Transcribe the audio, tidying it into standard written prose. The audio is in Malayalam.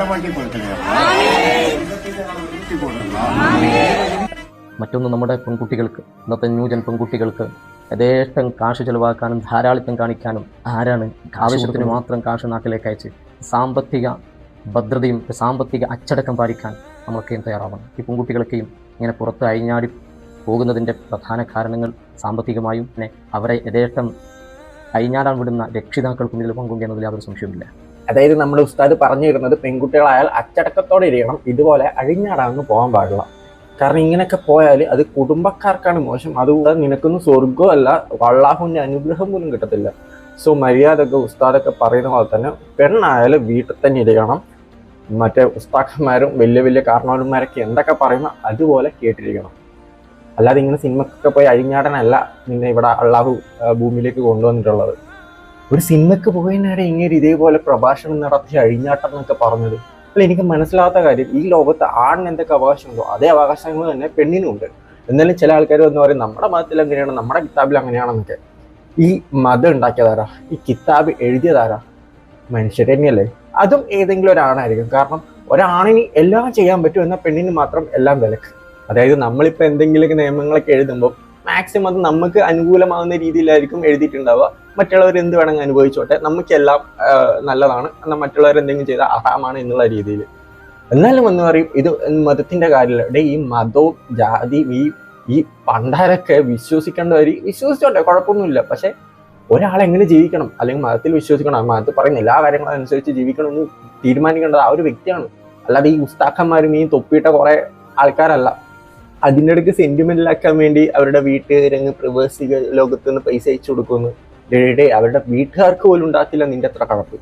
സ്വന്തമാക്കി കൊടുക്കണേ. മറ്റൊന്ന്, നമ്മുടെ പെൺകുട്ടികൾക്ക്, ഇന്നത്തെ ന്യൂജൻ പെൺകുട്ടികൾക്ക് യഥേഷ്ടം കാശ് ചെലവാക്കാനും ധാരാളിത്തം കാണിക്കാനും ആരാണ് ആവശ്യത്തിന് മാത്രം കാശ് നാട്ടിലേക്ക് അയച്ച് സാമ്പത്തിക ഭദ്രതയും സാമ്പത്തിക അച്ചടക്കം പാലിക്കാൻ നമ്മളൊക്കെയും തയ്യാറാവണം. ഈ പെൺകുട്ടികളൊക്കെയും ഇങ്ങനെ പുറത്ത് അഴിഞ്ഞാടി പോകുന്നതിൻ്റെ പ്രധാന കാരണങ്ങൾ സാമ്പത്തികമായും പിന്നെ അവരെ യഥേഷ്ടം അഴിഞ്ഞാടാൻ വിടുന്ന രക്ഷിതാക്കൾക്കും ഇതിൽ പങ്കുവെക്കുന്നതിൽ യാതൊരു സംശയമില്ല. അതായത് നമ്മുടെ ഉസ്താദ് പറഞ്ഞു തരുന്നത് പെൺകുട്ടികളായാൽ അച്ചടക്കത്തോടെ ഇരിക്കണം, ഇതുപോലെ അഴിഞ്ഞാടാന്ന് പോകാൻ പാടില്ല. കാരണം ഇങ്ങനെയൊക്കെ പോയാൽ അത് കുടുംബക്കാർക്കാണ് മോശം, അതുകൊണ്ട് നിനക്കൊന്നും സ്വർഗ്ഗവും അല്ല അള്ളാഹുവിൻ്റെ അനുഗ്രഹം പോലും കിട്ടത്തില്ല. സോ മര്യാദയൊക്കെ ഉസ്താദൊക്കെ പറയുന്ന പോലെ തന്നെ പെണ്ണായാലും വീട്ടിൽ തന്നെ ഇരിക്കണം. മറ്റേ ഉസ്താദന്മാരും വലിയ വലിയ കാരണവന്മാരൊക്കെ എന്തൊക്കെ പറയുന്ന അതുപോലെ കേട്ടിരിക്കണം. അല്ലാതെ ഇങ്ങനെ സിനിമക്കൊക്കെ പോയി അഴിഞ്ഞാടാനല്ല നിന്നെ ഇവിടെ അള്ളാഹു ഭൂമിയിലേക്ക് കൊണ്ടുവന്നിട്ടുള്ളത്. ഒരു സിനിമയ്ക്ക് പോയതിനിടെ ഇങ്ങനെ ഇതേപോലെ പ്രഭാഷണം നടത്തി അഴിഞ്ഞാട്ടം എന്നൊക്കെ പറഞ്ഞത് അല്ല, എനിക്ക് മനസ്സിലാത്ത കാര്യം, ഈ ലോകത്ത് ആണിന് എന്തൊക്കെ അവകാശമുണ്ടോ അതേ അവകാശങ്ങൾ തന്നെ പെണ്ണിനുണ്ട്. എന്നാലും ചില ആൾക്കാർ എന്ന് പറയും നമ്മുടെ മതത്തിൽ അങ്ങനെയാണ്, നമ്മുടെ കിതാബിൽ അങ്ങനെയാണെന്നൊക്കെ. ഈ മതം ഉണ്ടാക്കിയതാരാ? ഈ കിതാബ് എഴുതിയതാരാ? മനുഷ്യർ തന്നെയല്ലേ? അതും ഏതെങ്കിലും ഒരാണായിരിക്കും. കാരണം ഒരാണിന് എല്ലാം ചെയ്യാൻ പറ്റും, എന്നാൽ പെണ്ണിന് മാത്രം എല്ലാം വിലക്ക്. അതായത് നമ്മളിപ്പോൾ എന്തെങ്കിലുമൊക്കെ നിയമങ്ങളൊക്കെ എഴുതുമ്പോൾ മാക്സിമം അത് നമുക്ക് അനുകൂലമാകുന്ന രീതിയിലായിരിക്കും എഴുതിയിട്ടുണ്ടാവുക. മറ്റുള്ളവർ എന്ത് വേണമെങ്കിൽ അനുഭവിച്ചോട്ടെ, നമുക്കെല്ലാം നല്ലതാണ്, എന്നാൽ മറ്റുള്ളവർ എന്തെങ്കിലും ചെയ്താൽ അഹാമാണ് എന്നുള്ള രീതിയിൽ. എന്നാലും എന്ന് പറയും ഇത് മതത്തിൻ്റെ കാര്യമില്ല. ഈ മതവും ജാതിയും ഈ പണ്ടാരൊക്കെ വിശ്വസിക്കേണ്ടവർ വിശ്വസിച്ചോട്ടെ, കുഴപ്പമൊന്നുമില്ല. പക്ഷെ ഒരാളെങ്ങനെ ജീവിക്കണം, അല്ലെങ്കിൽ മതത്തിൽ വിശ്വസിക്കണം, മതത്തിൽ പറയുന്ന എല്ലാ കാര്യങ്ങളും അനുസരിച്ച് ജീവിക്കണം എന്ന് തീരുമാനിക്കേണ്ടത് ആ ഒരു വ്യക്തിയാണ്. അല്ലാതെ ഈ ഉസ്താഖന്മാരും ഈ തൊപ്പിയിട്ട കുറേ ആൾക്കാരല്ല. അതിൻ്റെ ഇടയ്ക്ക് സെന്റിമെന്റിലാക്കാൻ വേണ്ടി അവരുടെ വീട്ടുകാരങ്ങ് പ്രവാസിക ലോകത്ത് നിന്ന് പൈസ അയച്ചു കൊടുക്കുന്നു. അവരുടെ വീട്ടുകാർക്ക് പോലും ഉണ്ടാക്കില്ല നിന്റെ അത്ര കടപ്പ്.